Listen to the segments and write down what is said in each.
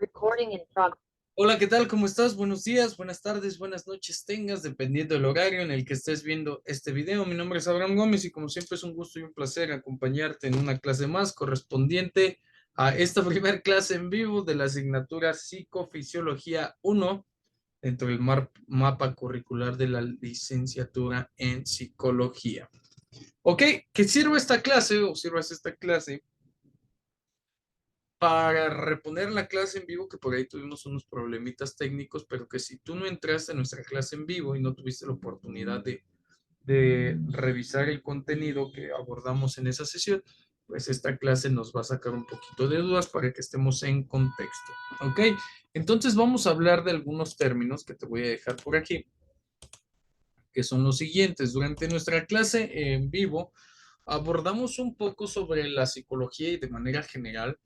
Recording in progress. Hola, ¿qué tal? ¿Cómo estás? Buenos días, buenas tardes, buenas noches tengas, dependiendo del horario en el que estés viendo este video. Mi nombre es Abraham Gómez y como siempre es un gusto y un placer acompañarte en una clase más correspondiente a esta primera clase en vivo de la asignatura Psicofisiología 1 dentro del mapa curricular de la licenciatura en Psicología. Ok, que sirva esta clase o sirvas esta clase para reponer la clase en vivo, que por ahí tuvimos unos problemitas técnicos, pero que si tú no entraste a nuestra clase en vivo y no tuviste la oportunidad de revisar el contenido que abordamos en esa sesión, pues esta clase nos va a sacar un poquito de dudas para que estemos en contexto. ¿Ok? Entonces vamos a hablar de algunos términos que te voy a dejar por aquí, que son los siguientes. Durante nuestra clase en vivo abordamos un poco sobre la psicología y de manera general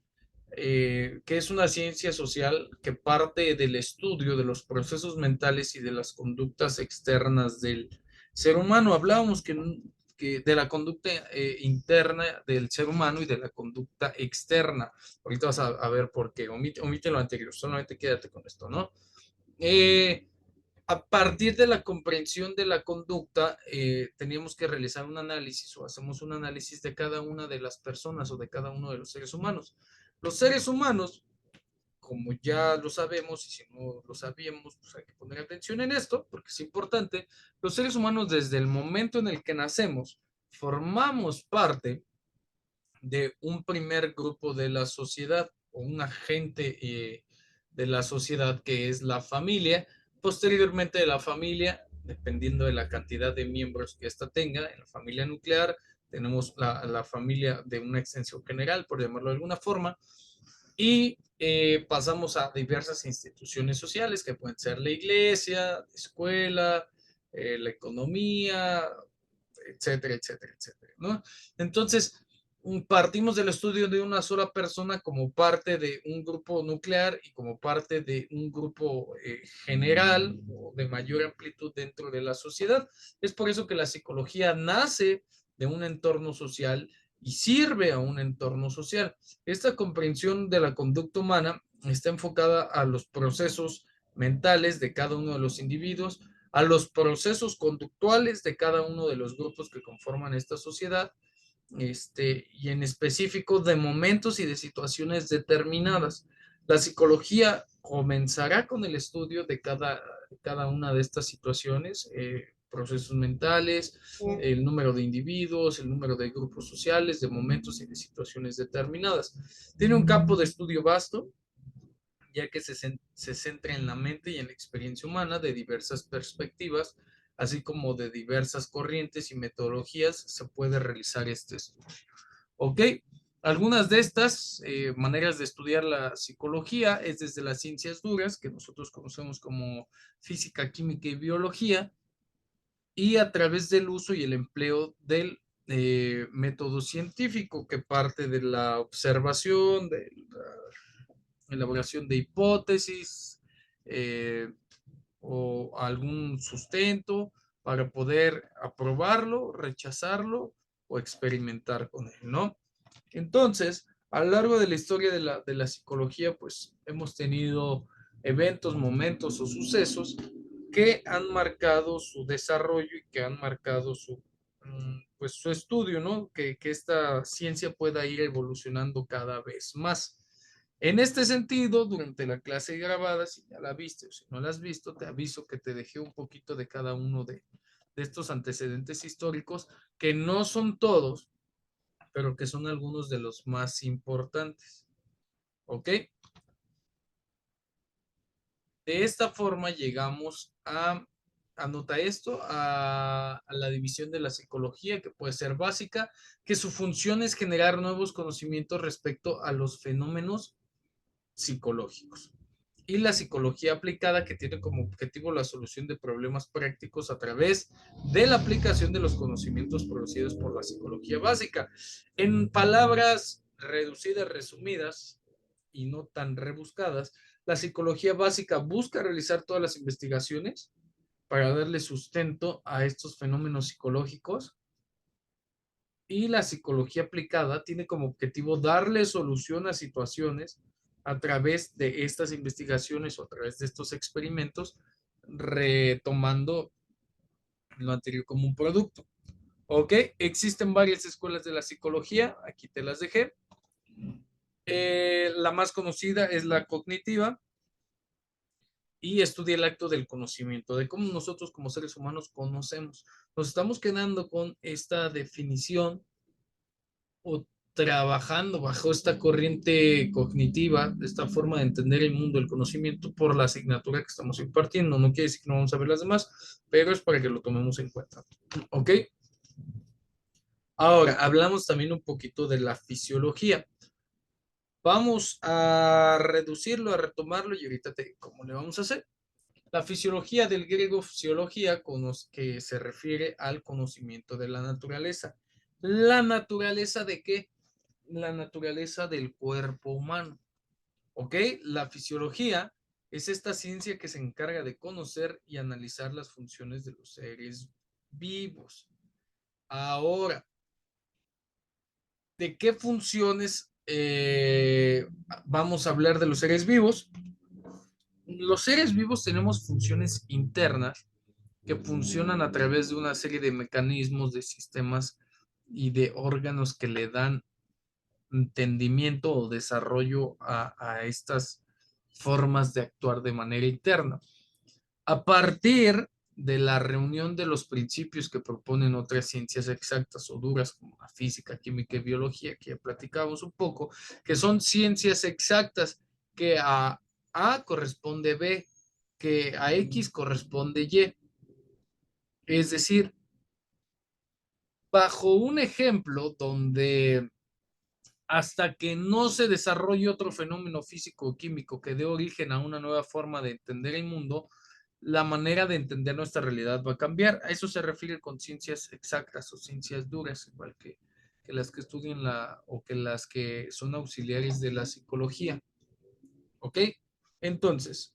que es una ciencia social que parte del estudio de los procesos mentales y de las conductas externas del ser humano. Hablábamos que de la conducta interna del ser humano y de la conducta externa. Ahorita vas a ver por qué. Omite lo anterior, solamente quédate con esto, ¿no? Eh, a partir de la comprensión de la conducta, teníamos que realizar un análisis o hacemos un análisis de cada una de las personas o de cada uno de los seres humanos. Los seres humanos, como ya lo sabemos, y si no lo sabíamos, pues hay que poner atención en esto, porque es importante, los seres humanos desde el momento en el que nacemos, formamos parte de un primer grupo de la sociedad o un agente de la sociedad que es la familia. Posteriormente de la familia, dependiendo de la cantidad de miembros que ésta tenga, en la familia nuclear tenemos la familia de una extensión general, por llamarlo de alguna forma, y pasamos a diversas instituciones sociales que pueden ser la iglesia, la escuela, la economía, etcétera, etcétera, etcétera, ¿no? Entonces, partimos del estudio de una sola persona como parte de un grupo nuclear y como parte de un grupo general o de mayor amplitud dentro de la sociedad. Es por eso que la psicología nace de un entorno social y sirve a un entorno social. Esta comprensión de la conducta humana está enfocada a los procesos mentales de cada uno de los individuos, a los procesos conductuales de cada uno de los grupos que conforman esta sociedad, y en específico de momentos y de situaciones determinadas. La psicología comenzará con el estudio de cada una de estas situaciones, procesos mentales, el número de individuos, el número de grupos sociales, de momentos y de situaciones determinadas. Tiene un campo de estudio vasto, ya que se centra en la mente y en la experiencia humana de diversas perspectivas, así como de diversas corrientes y metodologías, se puede realizar este estudio. ¿Ok? Algunas de estas maneras de estudiar la psicología es desde las ciencias duras, que nosotros conocemos como física, química y biología, y a través del uso y el empleo del método científico que parte de la observación, de la elaboración de hipótesis eh, o algún sustento para poder aprobarlo, rechazarlo o experimentar con él, ¿no? Entonces, a lo largo de la historia de la psicología, pues hemos tenido eventos, momentos o sucesos que han marcado su desarrollo y que han marcado pues, su estudio, ¿no? Que esta ciencia pueda ir evolucionando cada vez más. En este sentido, durante la clase grabada, si ya la viste o si no la has visto, te aviso que te dejé un poquito de cada uno de estos antecedentes históricos, que no son todos, pero que son algunos de los más importantes. ¿Ok? De esta forma llegamos anota esto, a la división de la psicología, que puede ser básica, que su función es generar nuevos conocimientos respecto a los fenómenos psicológicos. Y la psicología aplicada, que tiene como objetivo la solución de problemas prácticos a través de la aplicación de los conocimientos producidos por la psicología básica. En palabras reducidas, resumidas y no tan rebuscadas, la psicología básica busca realizar todas las investigaciones para darle sustento a estos fenómenos psicológicos, y la psicología aplicada tiene como objetivo darle solución a situaciones a través de estas investigaciones o a través de estos experimentos, retomando lo anterior como un producto. ¿Ok? Existen varias escuelas de la psicología, aquí te las dejé. La más conocida es la cognitiva y estudia el acto del conocimiento, de cómo nosotros como seres humanos conocemos. Nos estamos quedando con esta definición o trabajando bajo esta corriente cognitiva, esta forma de entender el mundo, el conocimiento, por la asignatura que estamos impartiendo. No quiere decir que no vamos a ver las demás, pero es para que lo tomemos en cuenta. ¿Ok? Ahora, hablamos también un poquito de la fisiología. Vamos a reducirlo, a retomarlo y ahorita te digo cómo le vamos a hacer. La fisiología del griego fisiología, que se refiere al conocimiento de la naturaleza. ¿La naturaleza de qué? La naturaleza del cuerpo humano. ¿Ok? La fisiología es esta ciencia que se encarga de conocer y analizar las funciones de los seres vivos. Ahora, ¿de qué funciones vamos a hablar de los seres vivos? Los seres vivos tenemos funciones internas que funcionan a través de una serie de mecanismos, de sistemas y de órganos que le dan entendimiento o desarrollo a estas formas de actuar de manera interna. A partir de la reunión de los principios que proponen otras ciencias exactas o duras como la física, química y biología, que ya platicamos un poco, que son ciencias exactas que a A corresponde B, que a X corresponde Y. Es decir, bajo un ejemplo donde hasta que no se desarrolle otro fenómeno físico o químico que dé origen a una nueva forma de entender el mundo, la manera de entender nuestra realidad va a cambiar. A eso se refiere con ciencias exactas o ciencias duras, igual que las que estudian o que las que son auxiliares de la psicología. ¿Ok? Entonces,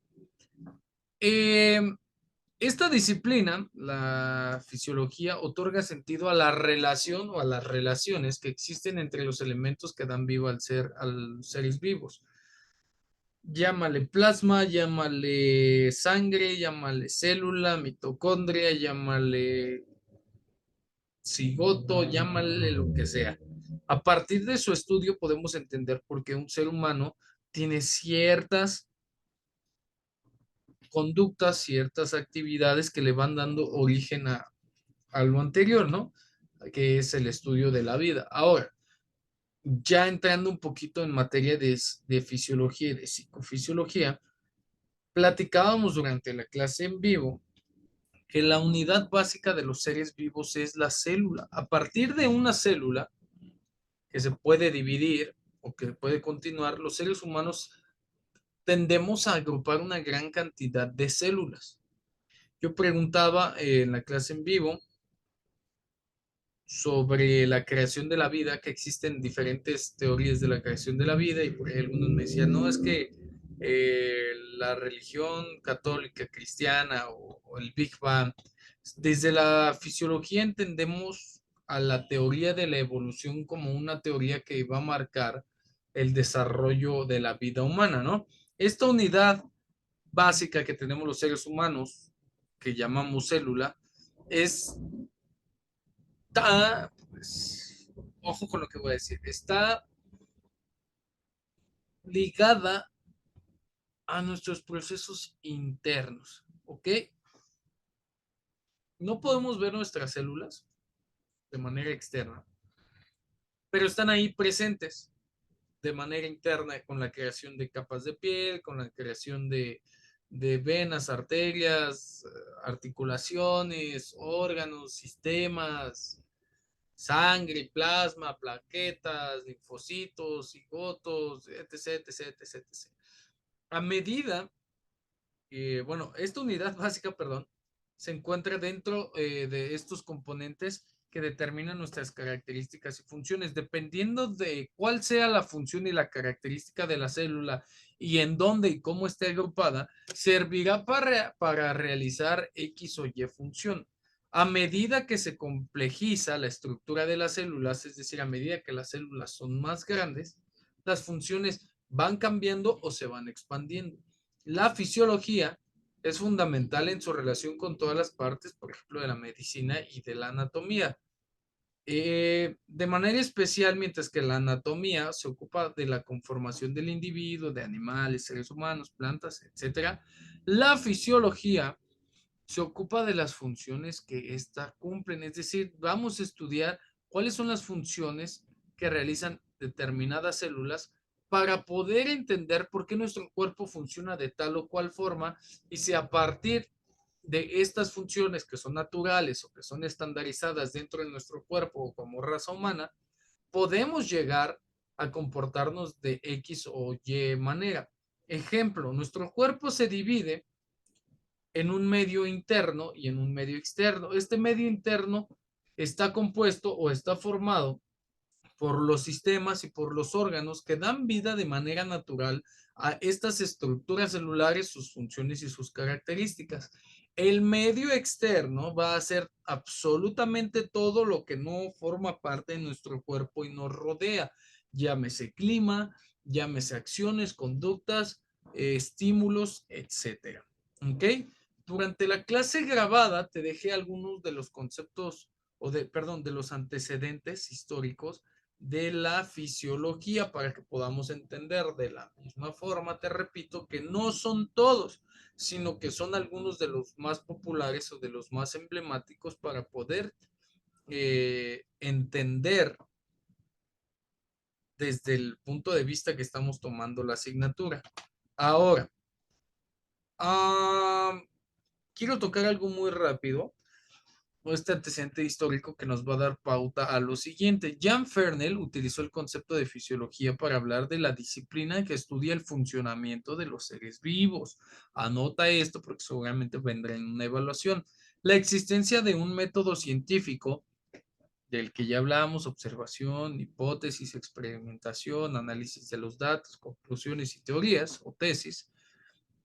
eh, esta disciplina, la fisiología, otorga sentido a la relación o a las relaciones que existen entre los elementos que dan vida a los seres vivos. Llámale plasma, llámale sangre, llámale célula, mitocondria, llámale cigoto, llámale lo que sea. A partir de su estudio podemos entender por qué un ser humano tiene ciertas conductas, ciertas actividades que le van dando origen a lo anterior, ¿no? Que es el estudio de la vida. Ahora, ya entrando un poquito en materia de fisiología y de psicofisiología, platicábamos durante la clase en vivo que la unidad básica de los seres vivos es la célula. A partir de una célula que se puede dividir o que puede continuar, los seres humanos tendemos a agrupar una gran cantidad de células. Yo preguntaba en la clase en vivo sobre la creación de la vida, que existen diferentes teorías de la creación de la vida, y por ahí algunos me decían, no, es que la religión católica, cristiana o el Big Bang, desde la fisiología entendemos a la teoría de la evolución como una teoría que va a marcar el desarrollo de la vida humana, ¿no? Esta unidad básica que tenemos los seres humanos, que llamamos célula, es está, pues, ojo con lo que voy a decir, está ligada a nuestros procesos internos, ¿ok? No podemos ver nuestras células de manera externa, pero están ahí presentes de manera interna con la creación de capas de piel, con la creación de venas, arterias, articulaciones, órganos, sistemas, sangre, plasma, plaquetas, linfocitos, cigotos, etc, etc, etc, etc. A medida bueno, esta unidad básica, perdón, se encuentra dentro de estos componentes que determinan nuestras características y funciones. Dependiendo de cuál sea la función y la característica de la célula y en dónde y cómo esté agrupada, servirá para realizar X o Y función. A medida que se complejiza la estructura de las células, es decir, a medida que las células son más grandes, las funciones van cambiando o se van expandiendo. La fisiología es fundamental en su relación con todas las partes, por ejemplo, de la medicina y de la anatomía. De manera especial, mientras que la anatomía se ocupa de la conformación del individuo, de animales, seres humanos, plantas, etcétera, la fisiología se ocupa de las funciones que ésta cumplen, es decir, vamos a estudiar cuáles son las funciones que realizan determinadas células para poder entender por qué nuestro cuerpo funciona de tal o cual forma y si a partir de estas funciones que son naturales o que son estandarizadas dentro de nuestro cuerpo como raza humana, podemos llegar a comportarnos de X o Y manera. Ejemplo, nuestro cuerpo se divide en un medio interno y en un medio externo. Este medio interno está compuesto o está formado por los sistemas y por los órganos que dan vida de manera natural a estas estructuras celulares, sus funciones y sus características. El medio externo va a ser absolutamente todo lo que no forma parte de nuestro cuerpo y nos rodea, llámese clima, llámese acciones, conductas, estímulos, etcétera. ¿Ok? Durante la clase grabada te dejé algunos de los conceptos perdón, de los antecedentes históricos de la fisiología para que podamos entender de la misma forma, te repito, que no son todos, sino que son algunos de los más populares o de los más emblemáticos para poder entender desde el punto de vista que estamos tomando la asignatura. Ahora, quiero tocar algo muy rápido, este antecedente histórico que nos va a dar pauta a lo siguiente. Jean Fernel utilizó el concepto de fisiología para hablar de la disciplina que estudia el funcionamiento de los seres vivos. Anota esto porque seguramente vendrá en una evaluación. La existencia de un método científico del que ya hablamos, observación, hipótesis, experimentación, análisis de los datos, conclusiones y teorías o tesis,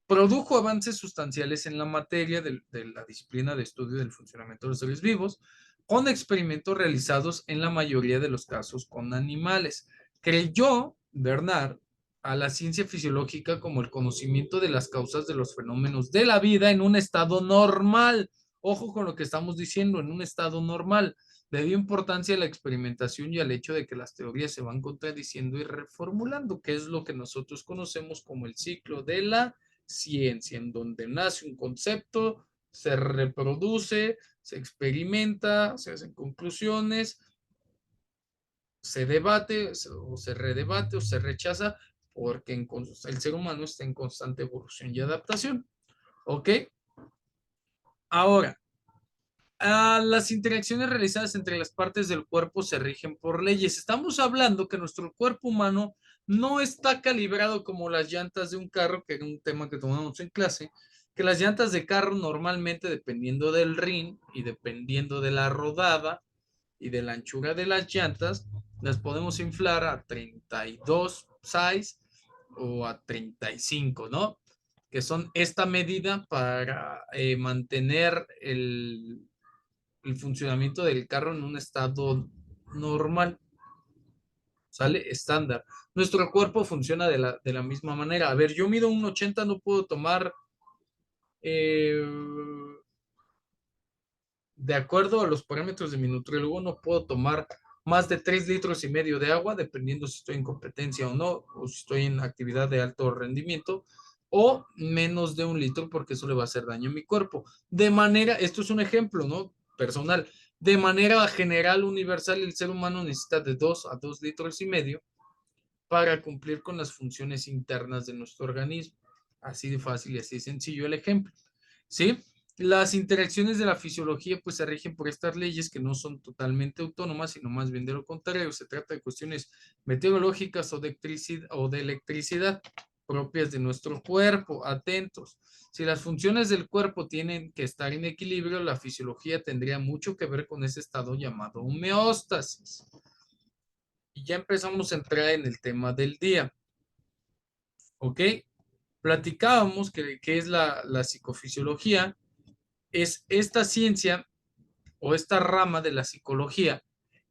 produjo avances sustanciales en la materia de la disciplina de estudio del funcionamiento de los seres vivos, con experimentos realizados en la mayoría de los casos con animales. Creyó Bernard a la ciencia fisiológica como el conocimiento de las causas de los fenómenos de la vida en un estado normal. Ojo con lo que estamos diciendo, en un estado normal. Le dio importancia a la experimentación y al hecho de que las teorías se van contradiciendo y reformulando, que es lo que nosotros conocemos como el ciclo de la ciencia, en donde nace un concepto, se reproduce, se experimenta, se hacen conclusiones, se debate o se redebate o se rechaza, porque el ser humano está en constante evolución y adaptación. ¿Ok? Ahora, las interacciones realizadas entre las partes del cuerpo se rigen por leyes. Estamos hablando que nuestro cuerpo humano no está calibrado como las llantas de un carro, que era un tema que tomamos en clase, que las llantas de carro normalmente, dependiendo del rin y dependiendo de la rodada y de la anchura de las llantas, las podemos inflar a 32 size o a 35, ¿no? Que son esta medida para mantener el funcionamiento del carro en un estado normal, ¿sale? Estándar. Nuestro cuerpo funciona de la misma manera. A ver, yo mido un 80, no puedo tomar, eh, de acuerdo a los parámetros de mi nutriólogo, no puedo tomar más de 3,5 litros de agua, dependiendo si estoy en competencia o no, o si estoy en actividad de alto rendimiento, o menos de 1 litro, porque eso le va a hacer daño a mi cuerpo. De manera, esto es un ejemplo, ¿no? Personal. De manera general, universal, el ser humano necesita de 2 a 2,5 litros para cumplir con las funciones internas de nuestro organismo. Así de fácil y así de sencillo el ejemplo. ¿Sí? Las interacciones de la fisiología pues se rigen por estas leyes que no son totalmente autónomas, sino más bien de lo contrario. Se trata de cuestiones meteorológicas o de electricidad propias de nuestro cuerpo. Atentos. Si las funciones del cuerpo tienen que estar en equilibrio, la fisiología tendría mucho que ver con ese estado llamado homeostasis. Y ya empezamos a entrar en el tema del día. ¿Ok? Platicábamos que es la psicofisiología. Es esta ciencia o esta rama de la psicología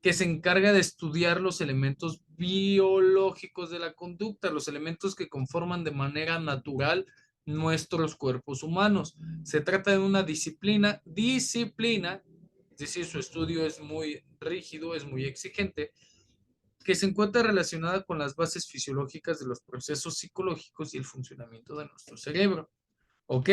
que se encarga de estudiar los elementos biológicos de la conducta, los elementos que conforman de manera natural nuestros cuerpos humanos. Se trata de una disciplina, es decir, su estudio es muy rígido, es muy exigente, que se encuentra relacionada con las bases fisiológicas de los procesos psicológicos y el funcionamiento de nuestro cerebro. ¿Ok?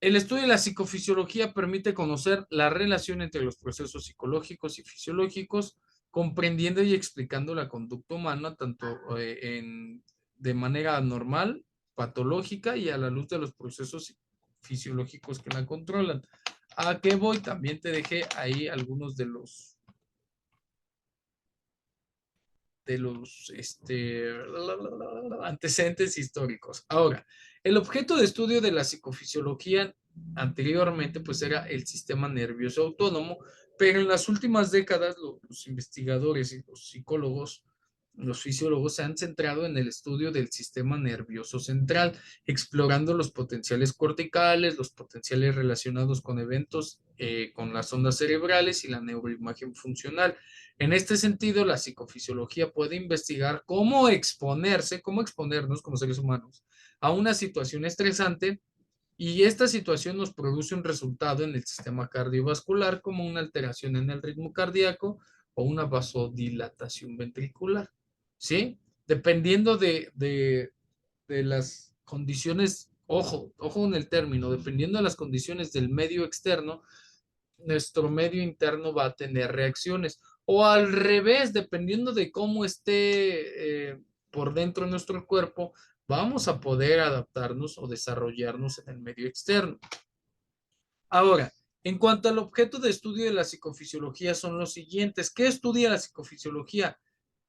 El estudio de la psicofisiología permite conocer la relación entre los procesos psicológicos y fisiológicos, comprendiendo y explicando la conducta humana tanto de manera normal, patológica y a la luz de los procesos fisiológicos que la controlan. ¿A qué voy? También te dejé ahí algunos de los antecedentes históricos. Ahora, el objeto de estudio de la psicofisiología anteriormente pues era el sistema nervioso autónomo, pero en las últimas décadas los investigadores y los psicólogos, los fisiólogos se han centrado en el estudio del sistema nervioso central, explorando los potenciales corticales, los potenciales relacionados con eventos con las ondas cerebrales y la neuroimagen funcional. En este sentido, la psicofisiología puede investigar cómo exponernos como seres humanos a una situación estresante y esta situación nos produce un resultado en el sistema cardiovascular como una alteración en el ritmo cardíaco o una vasodilatación ventricular. ¿Sí? Dependiendo de las condiciones, ojo en el término, dependiendo de las condiciones del medio externo, nuestro medio interno va a tener reacciones. O al revés, dependiendo de cómo esté por dentro de nuestro cuerpo, vamos a poder adaptarnos o desarrollarnos en el medio externo. Ahora, en cuanto al objeto de estudio de la psicofisiología son los siguientes. ¿Qué estudia la psicofisiología?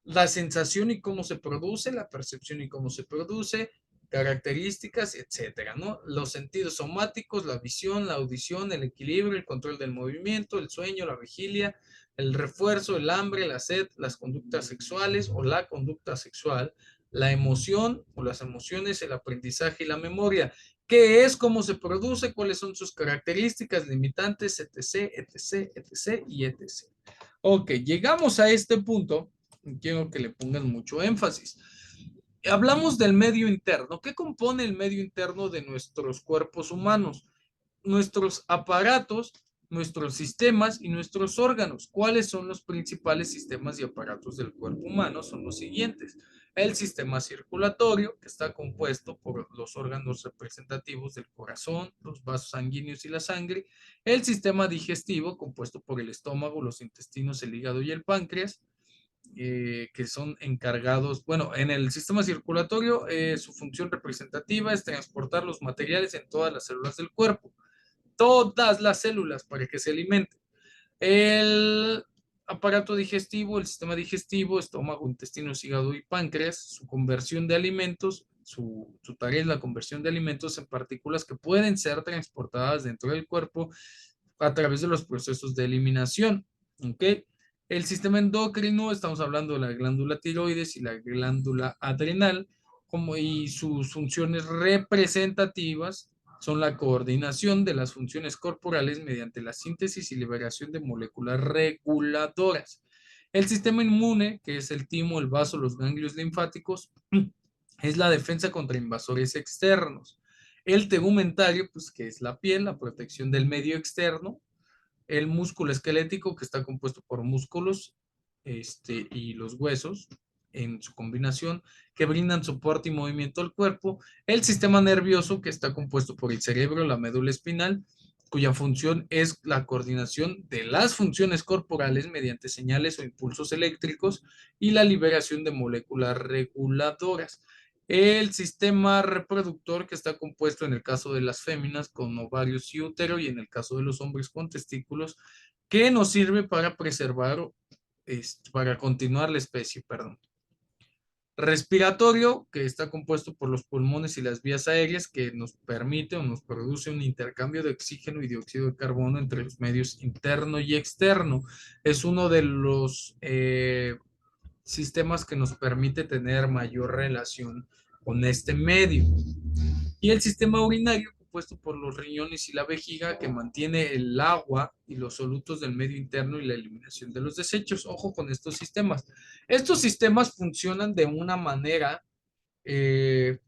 La sensación y cómo se produce, la percepción y cómo se produce, características, etcétera, ¿no? Los sentidos somáticos, la visión, la audición, el equilibrio, el control del movimiento, el sueño, la vigilia, el refuerzo, el hambre, la sed, las conductas sexuales o la conducta sexual, la emoción o las emociones, el aprendizaje y la memoria. ¿Qué es? ¿Cómo se produce? ¿Cuáles son sus características limitantes? Etc, etc, etc y etc. Ok, llegamos a este punto. Quiero que le pongan mucho énfasis. Hablamos del medio interno. ¿Qué compone el medio interno de nuestros cuerpos humanos? Nuestros aparatos, nuestros sistemas y nuestros órganos. ¿Cuáles son los principales sistemas y aparatos del cuerpo humano? Son los siguientes. El sistema circulatorio, que está compuesto por los órganos representativos del corazón, los vasos sanguíneos y la sangre. El sistema digestivo, compuesto por el estómago, los intestinos, el hígado y el páncreas, que son encargados, bueno, en el sistema circulatorio, su función representativa es transportar los materiales en todas las células del cuerpo, todas las células para que se alimenten. El aparato digestivo, el sistema digestivo, estómago, intestinos, hígado y páncreas, su conversión de alimentos, su tarea es la conversión de alimentos en partículas que pueden ser transportadas dentro del cuerpo a través de los procesos de eliminación. ¿Ok? El sistema endocrino, estamos hablando de la glándula tiroides y la glándula adrenal, y sus funciones representativas son la coordinación de las funciones corporales mediante la síntesis y liberación de moléculas reguladoras. El sistema inmune, que es el timo, el vaso, los ganglios linfáticos, es la defensa contra invasores externos. El tegumentario, pues que es la piel, la protección del medio externo. El músculo esquelético, que está compuesto por músculos y los huesos en su combinación, que brindan soporte y movimiento al cuerpo. El sistema nervioso, que está compuesto por el cerebro, la médula espinal, cuya función es la coordinación de las funciones corporales mediante señales o impulsos eléctricos y la liberación de moléculas reguladoras. El sistema reproductor, que está compuesto en el caso de las féminas con ovarios y útero y en el caso de los hombres con testículos, que nos sirve para preservar, para continuar la especie, perdón. Respiratorio, que está compuesto por los pulmones y las vías aéreas, que nos permite o nos produce un intercambio de oxígeno y dióxido de carbono entre los medios interno y externo. Es uno de los sistemas que nos permite tener mayor relación con este medio. Y el sistema urinario, compuesto por los riñones y la vejiga que mantiene el agua y los solutos del medio interno y la eliminación de los desechos. Ojo con estos sistemas. Estos sistemas funcionan de una manera eh,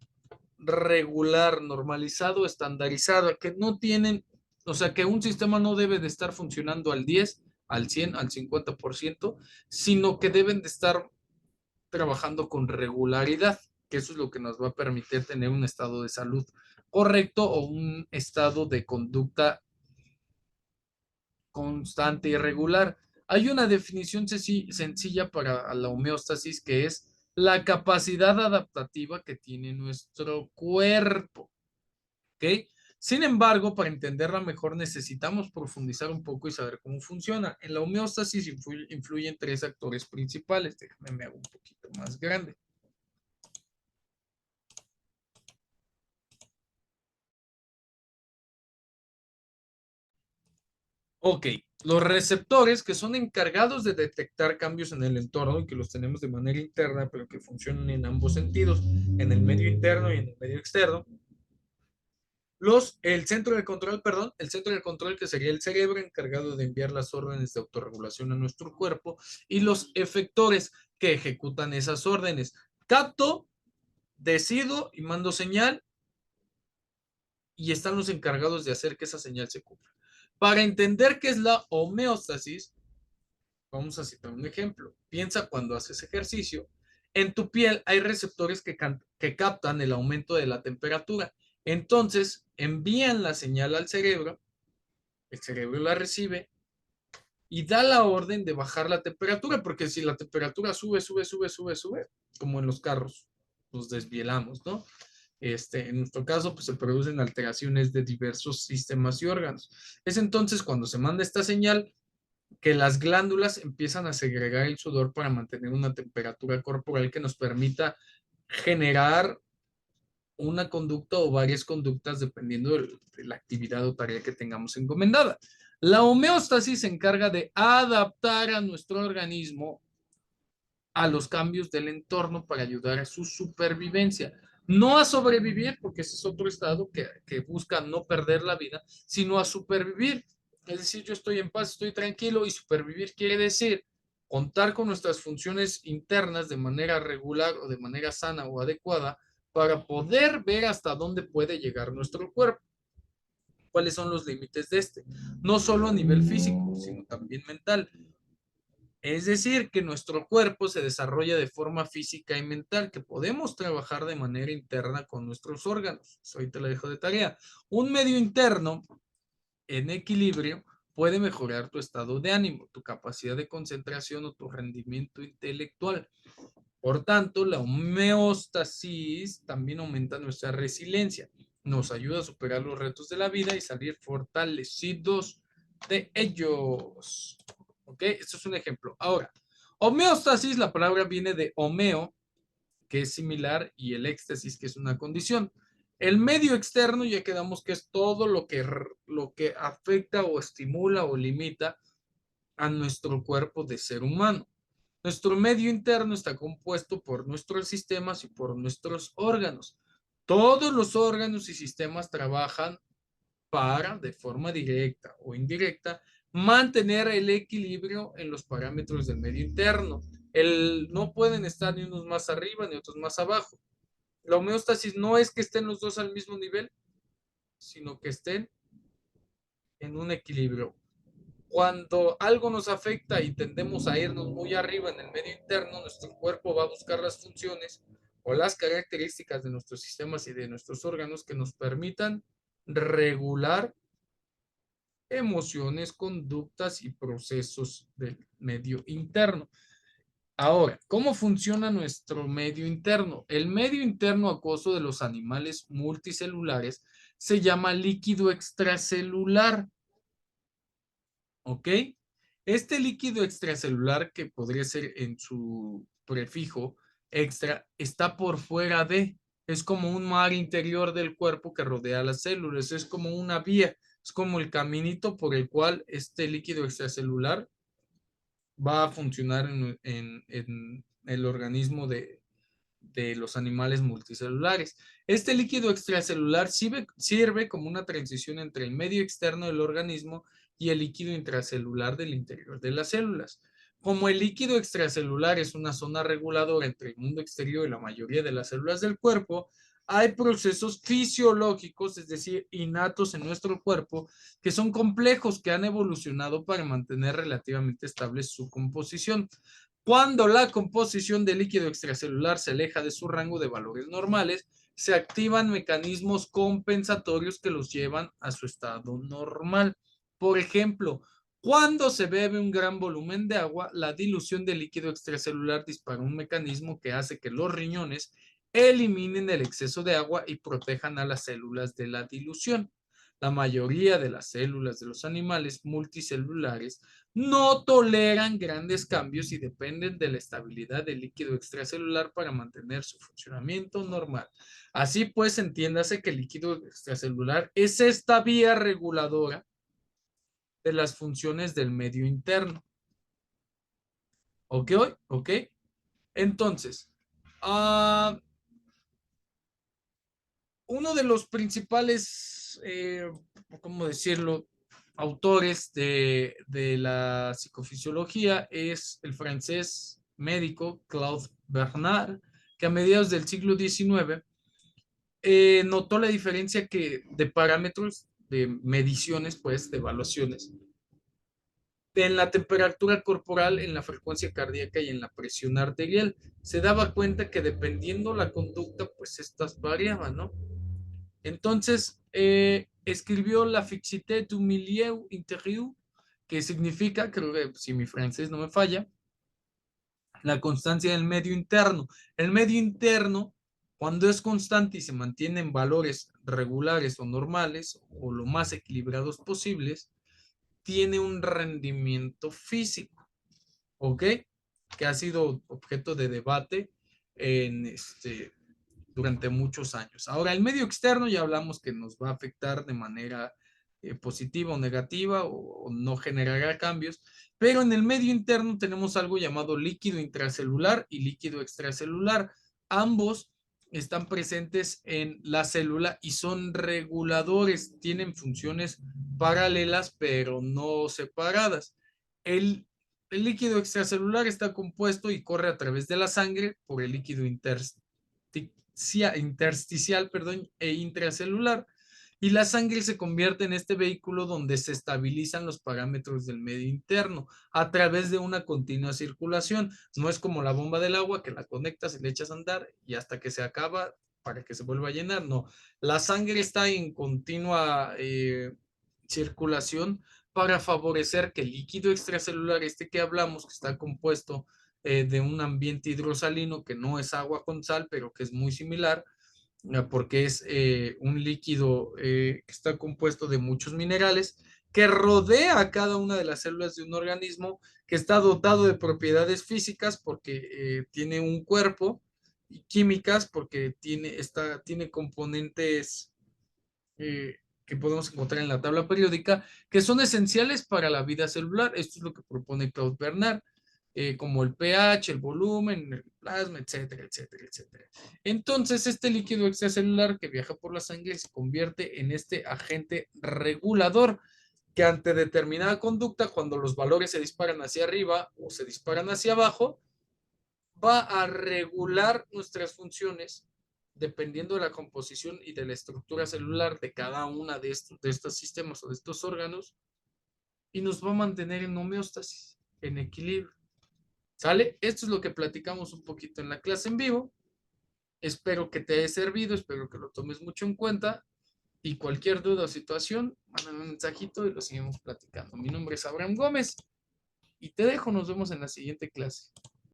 regular, normalizado, estandarizado, que no tienen, o sea, que un sistema no debe de estar funcionando al 10, al 100, al 50%, sino que deben de estar trabajando con regularidad, que eso es lo que nos va a permitir tener un estado de salud correcto o un estado de conducta constante y regular. Hay una definición sencilla para la homeostasis que es la capacidad adaptativa que tiene nuestro cuerpo. ¿Ok? Sin embargo, para entenderla mejor necesitamos profundizar un poco y saber cómo funciona. En la homeostasis influyen tres actores principales. Déjame me hago un poquito más grande. Ok, los receptores que son encargados de detectar cambios en el entorno y que los tenemos de manera interna, pero que funcionan en ambos sentidos, en el medio interno y en el medio externo. El centro de control, perdón, el centro de control que sería el cerebro encargado de enviar las órdenes de autorregulación a nuestro cuerpo y los efectores que ejecutan esas órdenes. Capto, decido y mando señal y están los encargados de hacer que esa señal se cumpla. Para entender qué es la homeostasis, vamos a citar un ejemplo. Piensa cuando haces ejercicio. En tu piel hay receptores que captan el aumento de la temperatura. Entonces, envían la señal al cerebro, el cerebro la recibe y da la orden de bajar la temperatura, porque si la temperatura sube, como en los carros, nos desvielamos, ¿no? En nuestro caso, pues se producen alteraciones de diversos sistemas y órganos. Es entonces cuando se manda esta señal que las glándulas empiezan a segregar el sudor para mantener una temperatura corporal que nos permita generar una conducta o varias conductas dependiendo de la actividad o tarea que tengamos encomendada. La homeostasis se encarga de adaptar a nuestro organismo a los cambios del entorno para ayudar a su supervivencia. No a sobrevivir, porque ese es otro estado que busca no perder la vida, sino a supervivir. Es decir, yo estoy en paz, estoy tranquilo y supervivir quiere decir contar con nuestras funciones internas de manera regular o de manera sana o adecuada para poder ver hasta dónde puede llegar nuestro cuerpo. ¿Cuáles son los límites de este? No solo a nivel físico, sino también mental. Es decir, que nuestro cuerpo se desarrolla de forma física y mental, que podemos trabajar de manera interna con nuestros órganos. Eso ahí te lo dejo de tarea. Un medio interno en equilibrio puede mejorar tu estado de ánimo, tu capacidad de concentración o tu rendimiento intelectual. Por tanto, la homeostasis también aumenta nuestra resiliencia, nos ayuda a superar los retos de la vida y salir fortalecidos de ellos. ¿Ok? Esto es un ejemplo. Ahora, homeostasis, la palabra viene de homeo, que es similar, y el éxtasis, que es una condición. El medio externo ya quedamos que es todo lo que afecta o estimula o limita a nuestro cuerpo de ser humano. Nuestro medio interno está compuesto por nuestros sistemas y por nuestros órganos. Todos los órganos y sistemas trabajan para, de forma directa o indirecta, mantener el equilibrio en los parámetros del medio interno. No pueden estar ni unos más arriba ni otros más abajo. La homeostasis no es que estén los dos al mismo nivel, sino que estén en un equilibrio. Cuando algo nos afecta y tendemos a irnos muy arriba en el medio interno, nuestro cuerpo va a buscar las funciones o las características de nuestros sistemas y de nuestros órganos que nos permitan regular emociones, conductas y procesos del medio interno. Ahora, ¿cómo funciona nuestro medio interno? El medio interno acuoso de los animales multicelulares se llama líquido extracelular. ¿Ok? Este líquido extracelular, que podría ser en su prefijo extra, está por fuera es como un mar interior del cuerpo que rodea las células, es como una vía, es como el caminito por el cual este líquido extracelular va a funcionar en el organismo de los animales multicelulares. Este líquido extracelular sirve como una transición entre el medio externo del organismo y el líquido intracelular del interior de las células. Como el líquido extracelular es una zona reguladora entre el mundo exterior y la mayoría de las células del cuerpo, hay procesos fisiológicos, es decir, innatos en nuestro cuerpo, que son complejos, que han evolucionado para mantener relativamente estable su composición. Cuando la composición del líquido extracelular se aleja de su rango de valores normales, se activan mecanismos compensatorios que los llevan a su estado normal. Por ejemplo, cuando se bebe un gran volumen de agua, la dilución del líquido extracelular dispara un mecanismo que hace que los riñones eliminen el exceso de agua y protejan a las células de la dilución. La mayoría de las células de los animales multicelulares no toleran grandes cambios y dependen de la estabilidad del líquido extracelular para mantener su funcionamiento normal. Así pues, entiéndase que el líquido extracelular es esta vía reguladora de las funciones del medio interno. ¿Ok? ¿Ok? Entonces, uno de los principales, ¿cómo decirlo?, autores de la psicofisiología es el francés médico Claude Bernard, que a mediados del siglo XIX notó la diferencia de parámetros, de mediciones, pues, de evaluaciones, en la temperatura corporal, en la frecuencia cardíaca y en la presión arterial. Se daba cuenta que dependiendo la conducta, pues estas variaban, ¿no? Entonces, escribió La fixité du milieu intérieur, que significa, creo que si mi francés no me falla, la constancia del medio interno. El medio interno, cuando es constante y se mantiene en valores regulares o normales, o lo más equilibrados posibles, tiene un rendimiento físico, ¿ok? Que ha sido objeto de debate en durante muchos años. Ahora, el medio externo ya hablamos que nos va a afectar de manera positiva o negativa o no generará cambios, pero en el medio interno tenemos algo llamado líquido intracelular y líquido extracelular. Ambos están presentes en la célula y son reguladores, tienen funciones paralelas pero no separadas. El, el líquido extracelular está compuesto y corre a través de la sangre por el líquido intersticial, perdón, e intracelular. Y la sangre se convierte en este vehículo donde se estabilizan los parámetros del medio interno a través de una continua circulación. No es como la bomba del agua que la conectas y le echas a andar y hasta que se acaba para que se vuelva a llenar. No, la sangre está en continua circulación para favorecer que el líquido extracelular, este que hablamos, que está compuesto de un ambiente hidrosalino, que no es agua con sal, pero que es muy similar, porque es un líquido que está compuesto de muchos minerales, que rodea a cada una de las células de un organismo, que está dotado de propiedades físicas porque tiene un cuerpo, y químicas porque tiene componentes que podemos encontrar en la tabla periódica, que son esenciales para la vida celular. Esto es lo que propone Claude Bernard, como el pH, el volumen, el plasma, etcétera, etcétera, etcétera. Entonces, este líquido extracelular que viaja por la sangre se convierte en este agente regulador que ante determinada conducta, cuando los valores se disparan hacia arriba o se disparan hacia abajo, va a regular nuestras funciones dependiendo de la composición y de la estructura celular de cada una de estos sistemas o de estos órganos, y nos va a mantener en homeostasis, en equilibrio. ¿Sale? Esto es lo que platicamos un poquito en la clase en vivo. Espero que te haya servido, espero que lo tomes mucho en cuenta, y cualquier duda o situación, mándame un mensajito y lo seguimos platicando. Mi nombre es Abraham Gómez y te dejo, nos vemos en la siguiente clase.